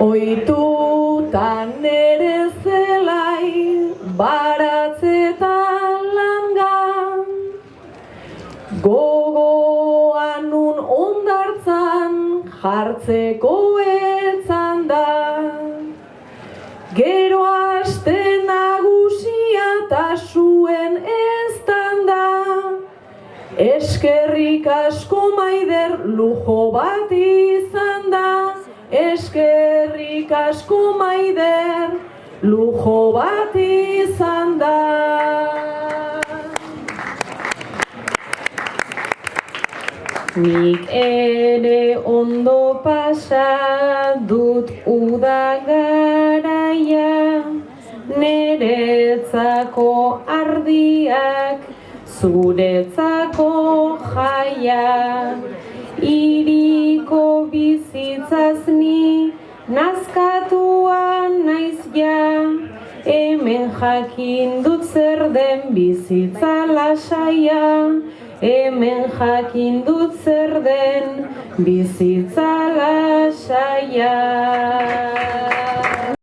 Oitutan nere zelai baratzetan langan, gogoan nun ondartzan jartzeko etzan da. Gero aste nagusia ta zuen eztan da, eskerrik asko Maider lujo bat izan da. Eskerrik asko Maider lujo bat izan da. Nik ere ondo pasa dut uda garaia, neretzako ardiak, zuretzako jaia. Iriko bizitzaz ni nazkatuan naiz ja, hemen jakin dut zer den bizitza lasaia. Hemen jakin dut zer den bizitza lasaia.